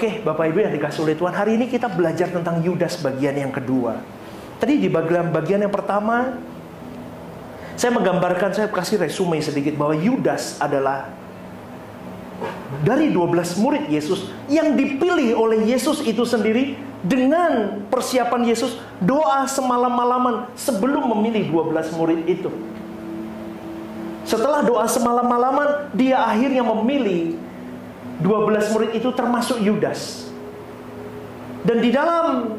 Oke, Bapak Ibu yang dikasih oleh Tuhan, hari ini kita belajar tentang Yudas bagian yang kedua. Tadi di bagian yang pertama, saya menggambarkan, saya kasih resume sedikit bahwa Yudas adalah dari 12 murid Yesus yang dipilih oleh Yesus itu sendiri dengan persiapan Yesus doa semalam-malaman sebelum memilih 12 murid itu. Setelah doa semalam-malaman, dia akhirnya memilih 12 murid itu termasuk Yudas. Dan di dalam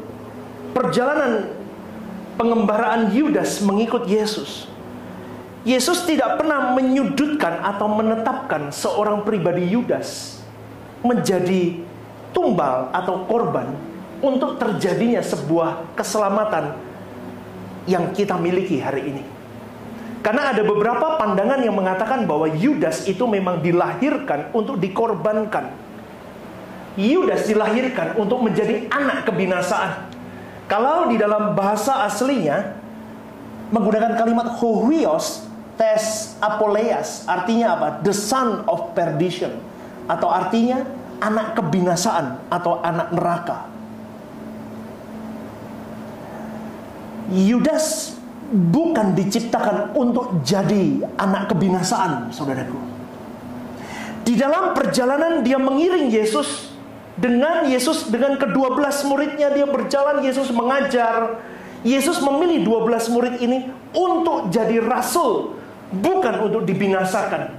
perjalanan pengembaraan Yudas mengikut Yesus, Yesus tidak pernah menyudutkan atau menetapkan seorang pribadi Yudas menjadi tumbal atau korban untuk terjadinya sebuah keselamatan yang kita miliki hari ini. Karena ada beberapa pandangan yang mengatakan bahwa Yudas itu memang dilahirkan untuk dikorbankan. Yudas dilahirkan untuk menjadi anak kebinasaan. Kalau di dalam bahasa aslinya menggunakan kalimat hoios tes apoleias, artinya apa? The son of perdition, atau artinya anak kebinasaan atau anak neraka. Yudas bukan diciptakan untuk jadi anak kebinasaan, saudaraku. Di dalam perjalanan dia mengiring Yesus, dengan ke-12 muridnya dia berjalan, Yesus mengajar. Yesus memilih 12 murid ini untuk jadi rasul, bukan untuk dibinasakan.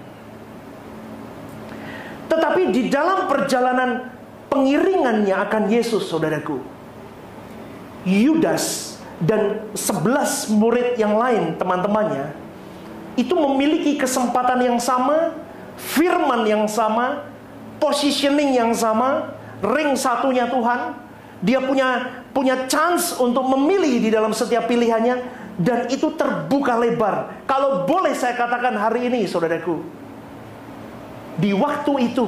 Tetapi di dalam perjalanan pengiringannya akan Yesus, saudaraku, Yudas dan 11 murid yang lain, teman-temannya, itu memiliki kesempatan yang sama, firman yang sama, positioning yang sama, ring satunya Tuhan. Dia punya chance untuk memilih di dalam setiap pilihannya, dan itu terbuka lebar. Kalau boleh saya katakan hari ini, saudaraku, di waktu itu,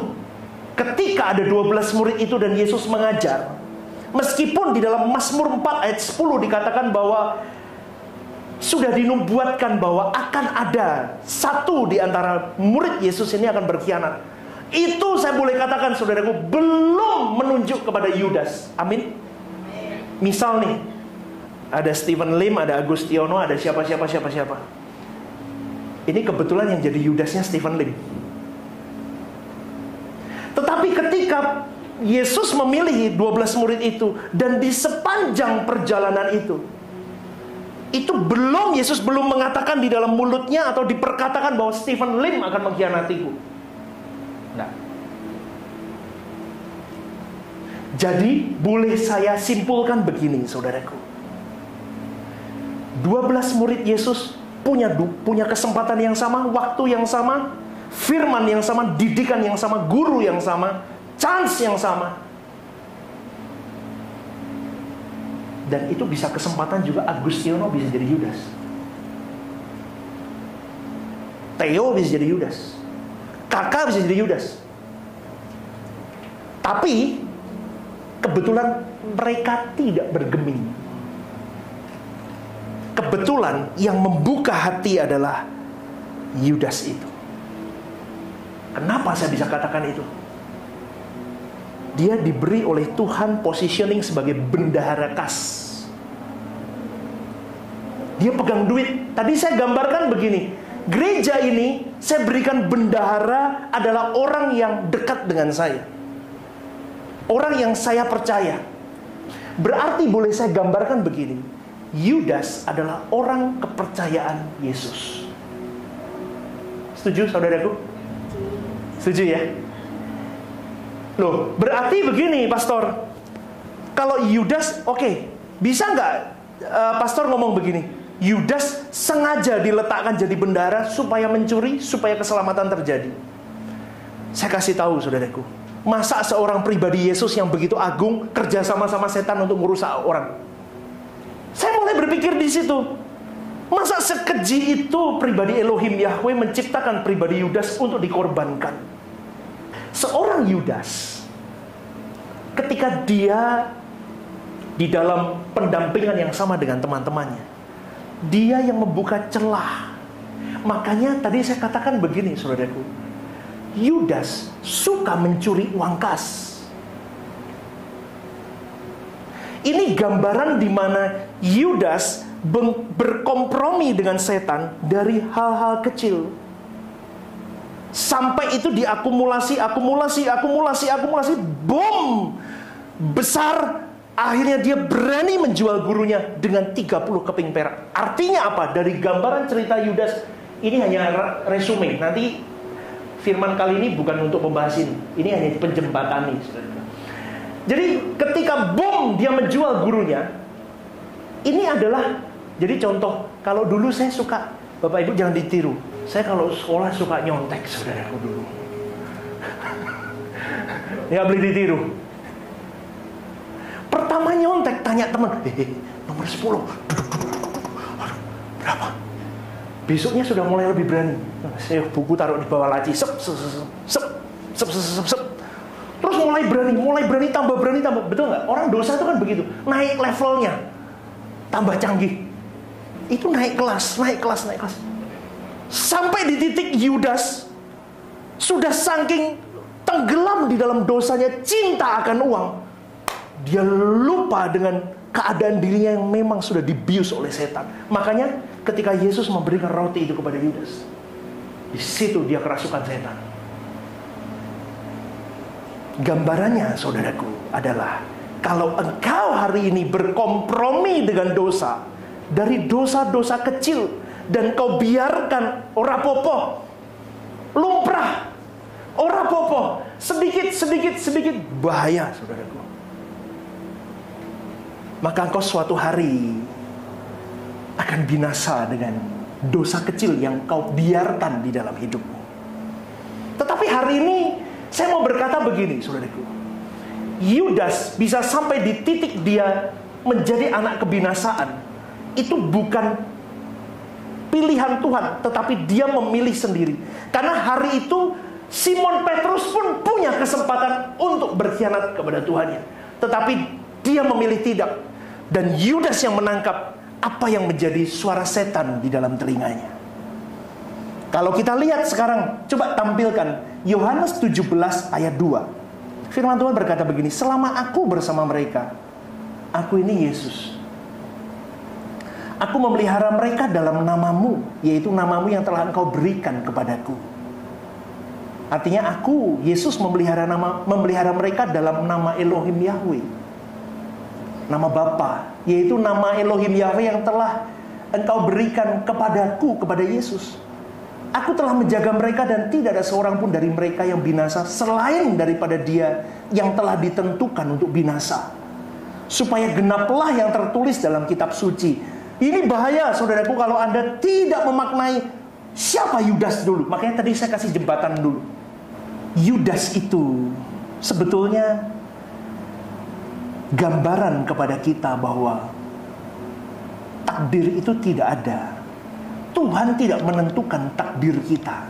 ketika ada 12 murid itu dan Yesus mengajar, meskipun di dalam Mazmur 4 ayat 10 dikatakan bahwa sudah dinubuatkan bahwa akan ada satu di antara murid Yesus ini akan berkhianat, itu saya boleh katakan, saudaraku, belum menunjuk kepada Yudas. Amin. Misal nih, ada Stephen Lim, ada Agustiono, ada siapa. Ini kebetulan yang jadi Yudasnya Stephen Lim. Tetapi ketika Yesus memilih 12 murid itu, dan di sepanjang perjalanan itu Yesus belum mengatakan di dalam mulutnya atau diperkatakan bahwa Stephen Lim akan mengkhianatiku. Nah, jadi boleh saya simpulkan begini, saudaraku, 12 murid Yesus punya kesempatan yang sama, waktu yang sama, firman yang sama, didikan yang sama, guru yang sama, chance yang sama. Dan itu bisa kesempatan juga Agustiono bisa jadi Yudas, Theo bisa jadi Yudas, Kakak bisa jadi Yudas. Tapi kebetulan mereka tidak bergeming. Kebetulan yang membuka hati adalah Yudas itu. Kenapa saya bisa katakan itu? Dia diberi oleh Tuhan positioning sebagai bendahara kas. Dia pegang duit. Tadi saya gambarkan begini, gereja ini saya berikan bendahara adalah orang yang dekat dengan saya, orang yang saya percaya. Berarti boleh saya gambarkan begini, Yudas adalah orang kepercayaan Yesus. Setuju, saudaraku? Setuju ya? Loh, berarti begini, Pastor. Kalau Yudas, oke, bisa nggak Pastor ngomong begini, Yudas sengaja diletakkan jadi bendahara supaya mencuri, supaya keselamatan terjadi? Saya kasih tahu, saudaraku, masa seorang pribadi Yesus yang begitu agung kerja sama-sama setan untuk merusak orang? Saya mulai berpikir di situ. Masa sekeji itu pribadi Elohim Yahweh menciptakan pribadi Yudas untuk dikorbankan? Seorang Yudas, ketika dia di dalam pendampingan yang sama dengan teman-temannya, dia yang membuka celah. Makanya tadi saya katakan begini, saudaraku, Yudas suka mencuri uang kas. Ini gambaran di mana Yudas berkompromi dengan setan dari hal-hal kecil. Sampai itu diakumulasi, boom! Besar, akhirnya dia berani menjual gurunya dengan 30 keping perak. Artinya apa? Dari gambaran cerita Yudas, ini hanya resume. Nanti firman kali ini bukan untuk membahas ini. Ini hanya penjembatani. Jadi ketika boom dia menjual gurunya, ini adalah jadi contoh. Kalau dulu saya suka, Bapak Ibu jangan ditiru. Saya kalau sekolah suka nyontek, saudaraku dulu. Ya boleh ditiru. Pertama nyontek, tanya teman, nomor 10, berapa? Besoknya sudah mulai lebih berani. Saya buku taruh di bawah laci, sep. Terus mulai berani, tambah berani, betul nggak? Orang dosa itu kan begitu, naik levelnya, tambah canggih. Itu naik kelas. Sampai di titik Yudas sudah saking tenggelam di dalam dosanya, cinta akan uang, dia lupa dengan keadaan dirinya yang memang sudah dibius oleh setan. Makanya ketika Yesus memberikan roti itu kepada Yudas, di situ dia kerasukan setan. Gambarannya, saudaraku, adalah kalau engkau hari ini berkompromi dengan dosa, dari dosa-dosa kecil, dan kau biarkan ora popo, lumrah, ora popo, sedikit, bahaya, saudaraku. Maka engkau suatu hari akan binasa dengan dosa kecil yang kau biarkan di dalam hidupmu. Tetapi hari ini saya mau berkata begini, saudaraku. Yudas bisa sampai di titik dia menjadi anak kebinasaan. Itu bukan pilihan Tuhan, tetapi dia memilih sendiri. Karena hari itu Simon Petrus pun punya kesempatan untuk berkhianat kepada Tuhannya, tetapi dia memilih tidak. Dan Yudas yang menangkap apa yang menjadi suara setan di dalam telinganya. Kalau kita lihat sekarang, coba tampilkan Yohanes 17 ayat 2. Firman Tuhan berkata begini, selama aku bersama mereka, aku ini Yesus. Aku memelihara mereka dalam namamu, yaitu namamu yang telah engkau berikan kepadaku. Artinya aku, Yesus memelihara mereka dalam nama Elohim Yahweh, nama Bapa, yaitu nama Elohim Yahweh yang telah engkau berikan kepadaku, kepada Yesus. Aku telah menjaga mereka dan tidak ada seorang pun dari mereka yang binasa selain daripada dia yang telah ditentukan untuk binasa, supaya genaplah yang tertulis dalam kitab suci. Ini bahaya, saudaraku, kalau Anda tidak memaknai siapa Yudas dulu. Makanya tadi saya kasih jembatan dulu. Yudas itu sebetulnya gambaran kepada kita bahwa takdir itu tidak ada. Tuhan tidak menentukan takdir kita,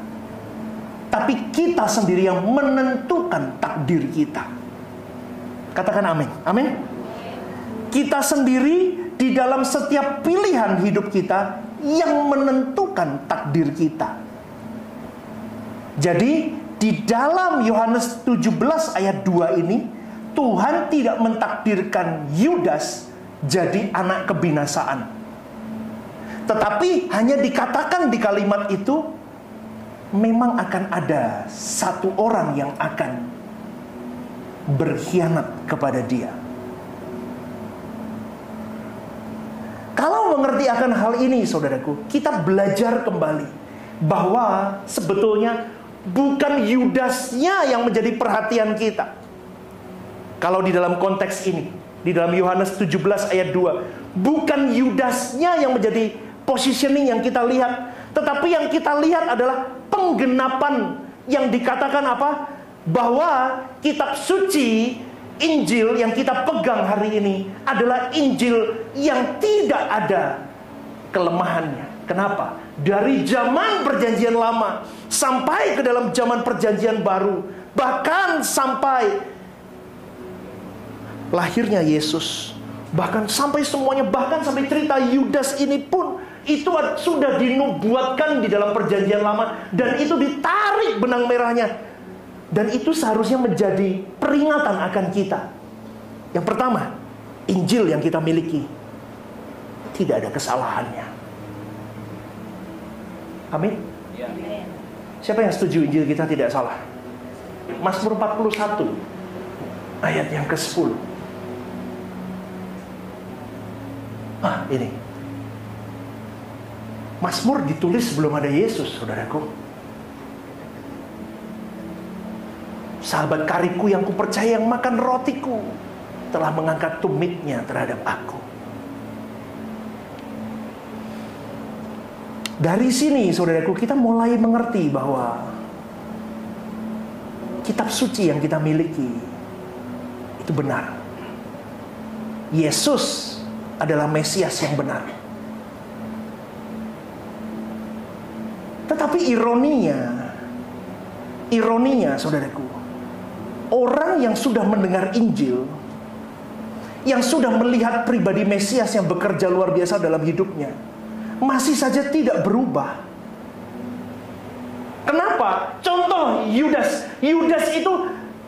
tapi kita sendiri yang menentukan takdir kita. Katakan amin. Amin. Kita sendiri di dalam setiap pilihan hidup kita yang menentukan takdir kita. Jadi di dalam Yohanes 17 ayat 2 ini, Tuhan tidak mentakdirkan Yudas jadi anak kebinasaan. Tetapi hanya dikatakan di kalimat itu, memang akan ada satu orang yang akan berkhianat kepada dia. Kalau mengerti akan hal ini, saudaraku, kita belajar kembali bahwa sebetulnya bukan Yudasnya yang menjadi perhatian kita. Kalau di dalam konteks ini, di dalam Yohanes 17 ayat 2, bukan Yudasnya yang menjadi positioning yang kita lihat, tetapi yang kita lihat adalah penggenapan yang dikatakan apa? Bahwa kitab suci, Injil yang kita pegang hari ini adalah Injil yang tidak ada kelemahannya. Kenapa? Dari zaman perjanjian lama sampai ke dalam zaman perjanjian baru, bahkan sampai lahirnya Yesus, bahkan sampai semuanya, bahkan sampai cerita Yudas ini pun itu sudah dinubuatkan di dalam perjanjian lama, dan itu ditarik benang merahnya, dan itu seharusnya menjadi peringatan akan kita. Yang pertama, Injil yang kita miliki tidak ada kesalahannya. Amin. Ya. Siapa yang setuju Injil kita tidak salah? Mazmur 41 ayat yang ke-10. Ini Mazmur ditulis sebelum ada Yesus, saudaraku. Sahabat karibku yang kupercaya, yang makan rotiku, telah mengangkat tumitnya terhadap aku. Dari sini, saudaraku, kita mulai mengerti bahwa kitab suci yang kita miliki itu benar. Yesus adalah Mesias yang benar. Tetapi ironinya, saudaraku, orang yang sudah mendengar Injil, yang sudah melihat pribadi Mesias yang bekerja luar biasa dalam hidupnya, masih saja tidak berubah. Kenapa? Contoh Yudas. Yudas itu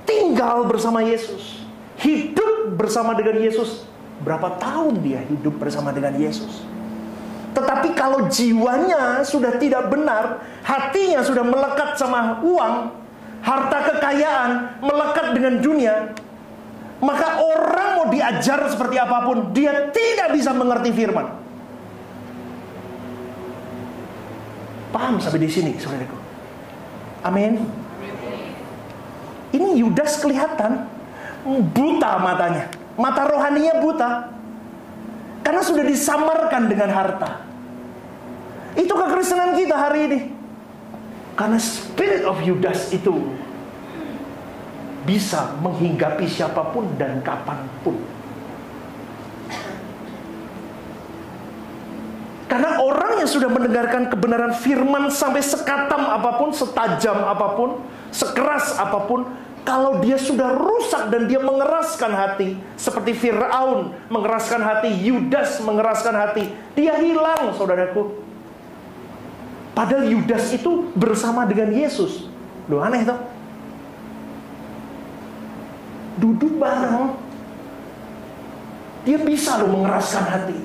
tinggal bersama Yesus, hidup bersama dengan Yesus. Berapa tahun dia hidup bersama dengan Yesus? Tetapi kalau jiwanya sudah tidak benar, hatinya sudah melekat sama uang, harta kekayaan, melekat dengan dunia, maka orang mau diajar seperti apapun, dia tidak bisa mengerti firman. Paham sampai di sini, saudaraku? Amin. Ini Yudas kelihatan buta matanya, mata rohaninya buta, karena sudah disamarkan dengan harta. Itu kekristenan kita hari ini. Karena spirit of Yudas itu bisa menghinggapi siapapun dan kapanpun. Karena orang yang sudah mendengarkan kebenaran firman sampai sekatam apapun, setajam apapun, sekeras apapun, kalau dia sudah rusak dan dia mengeraskan hati, seperti Firaun mengeraskan hati, Yudas mengeraskan hati, dia hilang, saudaraku. Padahal Yudas itu bersama dengan Yesus. Loh, aneh toh? Duduk bareng, dia bisa loh mengeraskan hati.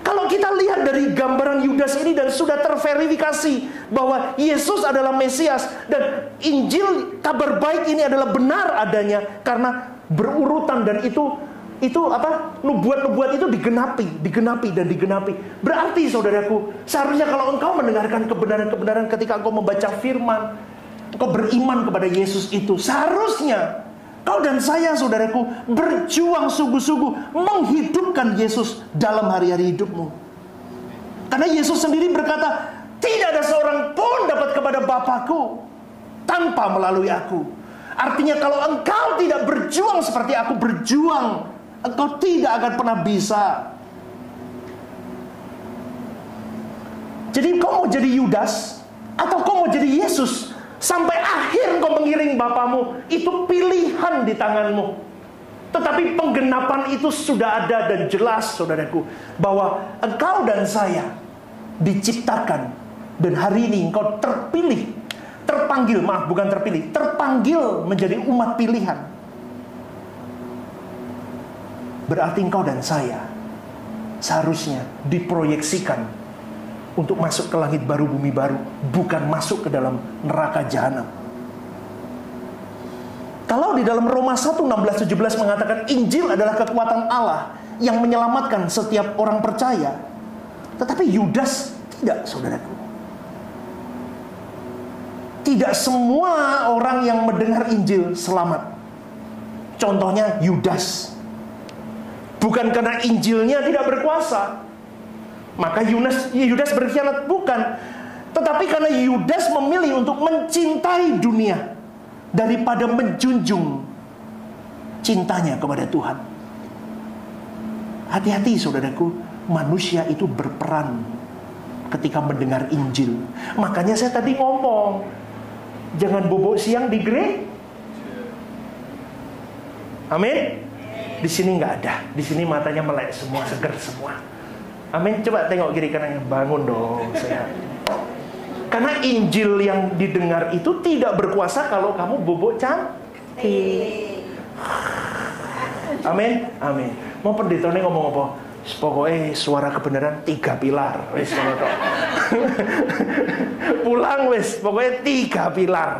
Kalau kita lihat dari gambaran Yudas ini dan sudah terverifikasi bahwa Yesus adalah Mesias dan Injil kabar baik ini adalah benar adanya karena berurutan dan itu nubuat-nubuat itu digenapi. Berarti saudaraku, seharusnya kalau engkau mendengarkan kebenaran-kebenaran ketika engkau membaca firman, engkau beriman kepada Yesus itu, seharusnya kau dan saya, saudaraku, berjuang sungguh-sungguh menghidupkan Yesus dalam hari-hari hidupmu. Karena Yesus sendiri berkata, tidak ada seorang pun dapat kepada Bapakku tanpa melalui aku. Artinya kalau engkau tidak berjuang seperti aku berjuang, engkau tidak akan pernah bisa. Jadi kau mau jadi Yudas atau kau mau jadi Yesus sampai akhir kau mengiring Bapamu, itu pilihan di tanganmu. Tetapi penggenapan itu sudah ada dan jelas, saudaraku, bahwa engkau dan saya diciptakan dan hari ini engkau terpanggil menjadi umat pilihan. Berarti engkau dan saya seharusnya diproyeksikan untuk masuk ke langit baru, bumi baru, bukan masuk ke dalam neraka jahanam. Kalau di dalam Roma 1:16-17 mengatakan Injil adalah kekuatan Allah yang menyelamatkan setiap orang percaya, tetapi Yudas tidak, saudaraku. Tidak semua orang yang mendengar Injil selamat. Contohnya Yudas. Bukan karena Injilnya tidak berkuasa, maka Yudas berkhianat, bukan. Tetapi karena Yudas memilih untuk mencintai dunia daripada menjunjung cintanya kepada Tuhan. Hati-hati, saudaraku, manusia itu berperan ketika mendengar Injil. Makanya saya tadi ngomong, jangan bobok siang di gereja. Amin. Di sini nggak ada. Di sini matanya melek semua, seger semua. Amin. Coba tengok kiri kanannya, bangun dong, sehat. Karena Injil yang didengar itu tidak berkuasa kalau kamu bobok cantik. Amin, amin. Mau pendeta ini ngomong apa? Pokoknya suara kebenaran 3 pilar. Wis pulang wis, pokoknya 3 pilar.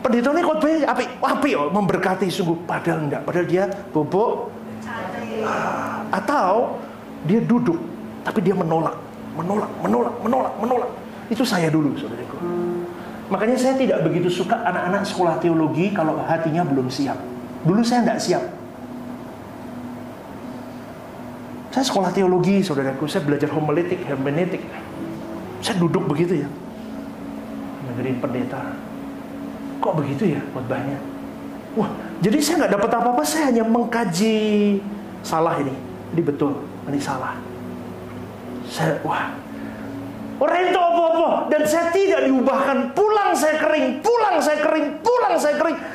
Pendeta ini khotbahnya api memberkati sungguh. Padahal enggak, padahal dia bobok. Atau dia duduk, tapi dia menolak. Itu saya dulu, saudaraku. Makanya saya tidak begitu suka anak-anak sekolah teologi kalau hatinya belum siap. Dulu saya tidak siap. Saya sekolah teologi, saudaraku. Saya belajar homiletik, hermeneutik. Saya duduk begitu ya, dengerin pendeta. Kok begitu ya khotbahnya? Wah, jadi saya nggak dapat apa-apa. Saya hanya mengkaji salah ini betul, ini salah. Saya rento apa-apa, dan saya tidak diubahkan. Pulang saya kering,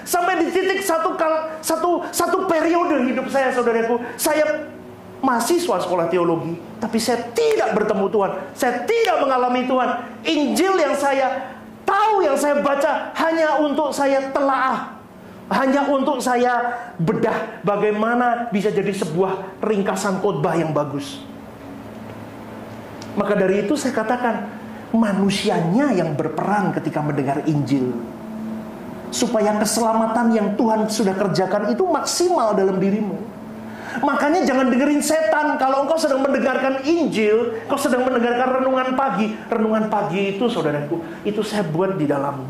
sampai di titik satu periode hidup saya, saudaraku. Saya mahasiswa sekolah teologi, tapi saya tidak bertemu Tuhan. Saya tidak mengalami Tuhan. Injil yang saya tahu, yang saya baca, hanya untuk saya telaah, hanya untuk saya bedah bagaimana bisa jadi sebuah ringkasan khotbah yang bagus. Maka dari itu saya katakan, manusianya yang berperan ketika mendengar Injil, supaya keselamatan yang Tuhan sudah kerjakan itu maksimal dalam dirimu. Makanya jangan dengerin setan. Kalau engkau sedang mendengarkan Injil, engkau sedang mendengarkan renungan pagi. Renungan pagi itu, saudaraku, itu saya buat di dalam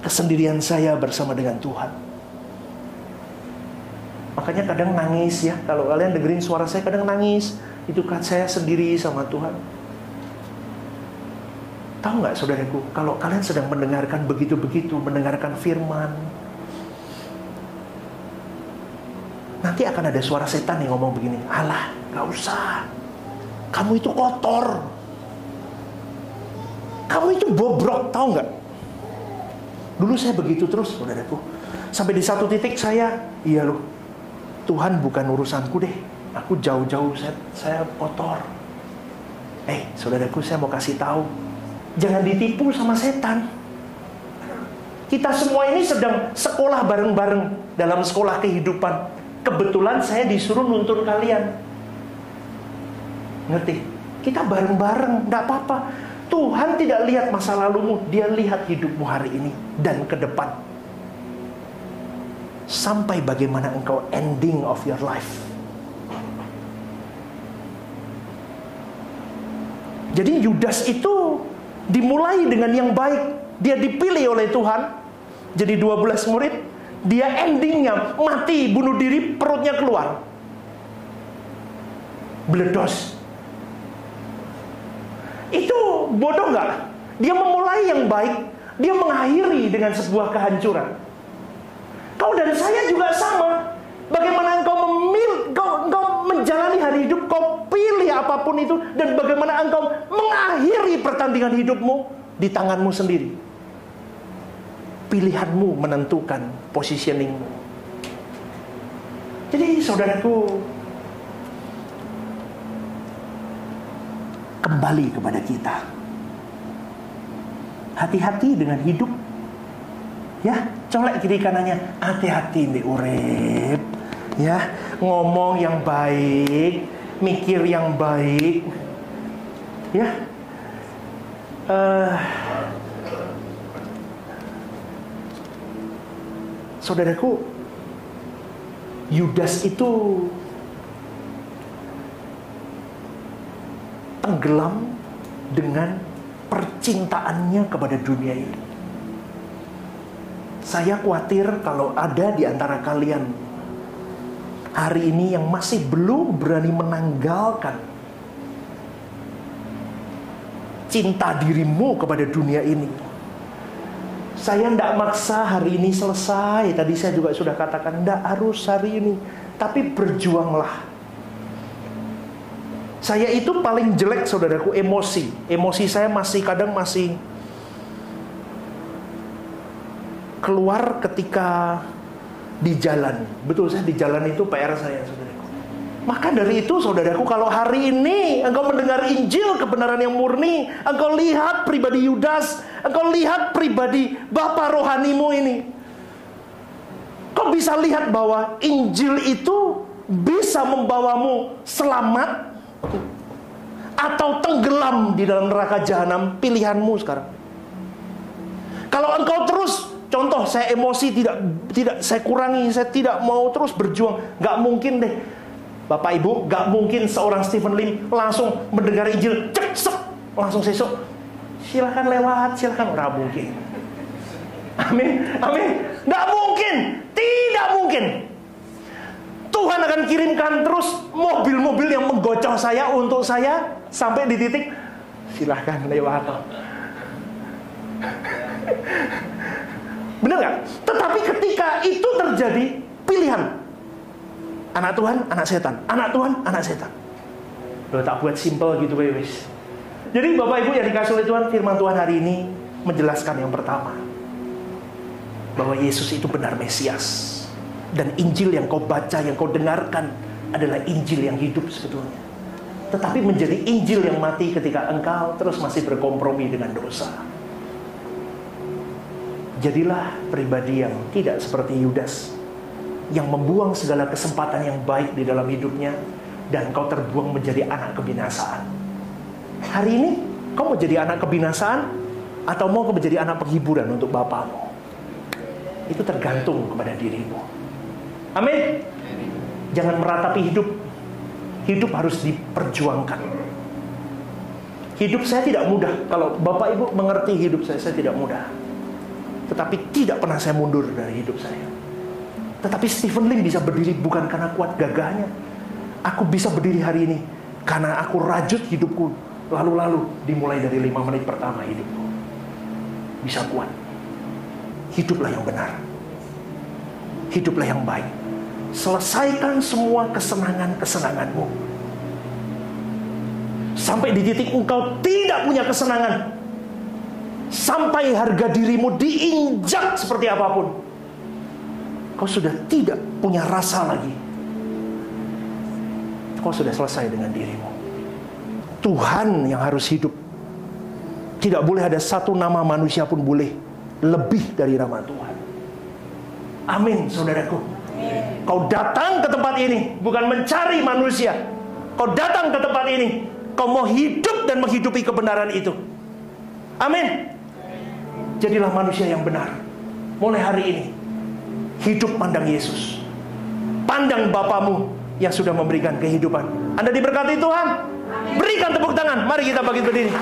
kesendirian saya bersama dengan Tuhan. Makanya kadang nangis ya. Kalau kalian dengerin suara saya kadang nangis. Itu kan saya sendiri sama Tuhan. Tahu nggak, saudaraku, kalau kalian sedang mendengarkan begitu-begitu, mendengarkan firman, nanti akan ada suara setan yang ngomong begini, alah, gak usah, kamu itu kotor, kamu itu bobrok, tahu nggak? Dulu saya begitu terus, saudaraku. Sampai di satu titik saya, iya loh, Tuhan bukan urusanku deh, aku jauh-jauh, saya kotor. Saudaraku, saya mau kasih tahu, jangan ditipu sama setan. Kita semua ini sedang sekolah bareng-bareng dalam sekolah kehidupan. Kebetulan saya disuruh nuntun kalian. Ngerti? Kita bareng-bareng, gak apa-apa. Tuhan tidak lihat masa lalumu, Dia lihat hidupmu hari ini dan ke depan. Sampai bagaimana engkau ending of your life. Jadi Yudas itu dimulai dengan yang baik. Dia dipilih oleh Tuhan jadi 12 murid. Dia endingnya mati, bunuh diri, perutnya keluar, beledos. Itu bodoh nggak? Dia memulai yang baik, dia mengakhiri dengan sebuah kehancuran. Kau dan saya juga sama. Bagaimana engkau menjalani hari hidup, kau pilih apapun itu, dan bagaimana engkau mengakhiri pertandingan hidupmu di tanganmu sendiri. Pilihanmu menentukan positioningmu. Jadi saudaraku, kembali kepada kita. Hati-hati dengan hidup. Ya, colek kiri kanannya, hati-hati mbek urip. Ya, ngomong yang baik, mikir yang baik. Ya. Saudaraku, Yudas itu tenggelam dengan percintaannya kepada dunia ini. Saya khawatir kalau ada di antara kalian hari ini yang masih belum berani menanggalkan cinta dirimu kepada dunia ini. Saya tidak maksa hari ini selesai. Tadi saya juga sudah katakan, tidak harus hari ini, tapi berjuanglah. Saya itu paling jelek, saudaraku, emosi. Emosi saya kadang masih keluar ketika di jalan. Betul, saya di jalan itu PR saya, saudaraku. Maka dari itu, saudaraku, kalau hari ini engkau mendengar Injil kebenaran yang murni, engkau lihat pribadi Yudas, engkau lihat pribadi Bapa rohanimu ini, kau Engkau bisa lihat bahwa Injil itu bisa membawamu selamat atau tenggelam di dalam neraka jahanam, pilihanmu sekarang. Kalau engkau terus, contoh saya emosi tidak saya kurangi, saya tidak mau terus berjuang, nggak mungkin deh, Bapak Ibu, nggak mungkin seorang Stephen Lim langsung mendengar Injil, cek, langsung sesok, silakan lewat, silakan, nggak mungkin. Amin, amin, nggak mungkin, tidak mungkin. Tuhan akan kirimkan terus mobil-mobil yang menggocoh saya untuk saya sampai di titik silahkan lewat. Benar nggak? Tetapi ketika itu terjadi pilihan, anak Tuhan, anak setan, anak Tuhan, anak setan. Loh, tak buat simple gitu, wis. Jadi Bapak Ibu yang dikasih oleh Tuhan, firman Tuhan hari ini menjelaskan yang pertama, bahwa Yesus itu benar Mesias. Dan Injil yang kau baca, yang kau dengarkan adalah Injil yang hidup sebetulnya. Tetapi menjadi Injil yang mati ketika engkau terus masih berkompromi dengan dosa. Jadilah pribadi yang tidak seperti Yudas, yang membuang segala kesempatan yang baik di dalam hidupnya, dan kau terbuang menjadi anak kebinasaan. Hari ini kau mau jadi anak kebinasaan atau mau menjadi anak penghiburan untuk Bapamu? Itu tergantung kepada dirimu. Amin. Jangan meratapi hidup. Hidup harus diperjuangkan. Hidup saya tidak mudah. Kalau Bapak Ibu mengerti hidup saya tidak mudah. Tetapi tidak pernah saya mundur dari hidup saya. Tetapi Stephen Lim bisa berdiri bukan karena kuat gagahnya. Aku bisa berdiri hari ini karena aku rajut hidupku lalu-lalu dimulai dari 5 menit pertama hidupku. Bisa kuat. Hiduplah yang benar. Hiduplah yang baik. Selesaikan semua kesenangan-kesenanganmu. Sampai di titik engkau tidak punya kesenangan. Sampai harga dirimu diinjak seperti apapun. Kau sudah tidak punya rasa lagi. Kau sudah selesai dengan dirimu. Tuhan yang harus hidup. Tidak boleh ada satu nama manusia pun boleh lebih dari nama Tuhan. Amin, saudaraku. Kau datang ke tempat ini bukan mencari manusia. Kau datang ke tempat ini, kau mau hidup dan menghidupi kebenaran itu. Amin. Jadilah manusia yang benar. Mulai hari ini, hidup pandang Yesus. Pandang Bapamu yang sudah memberikan kehidupan. Anda diberkati Tuhan. Berikan tepuk tangan. Mari kita bangkit berdiri.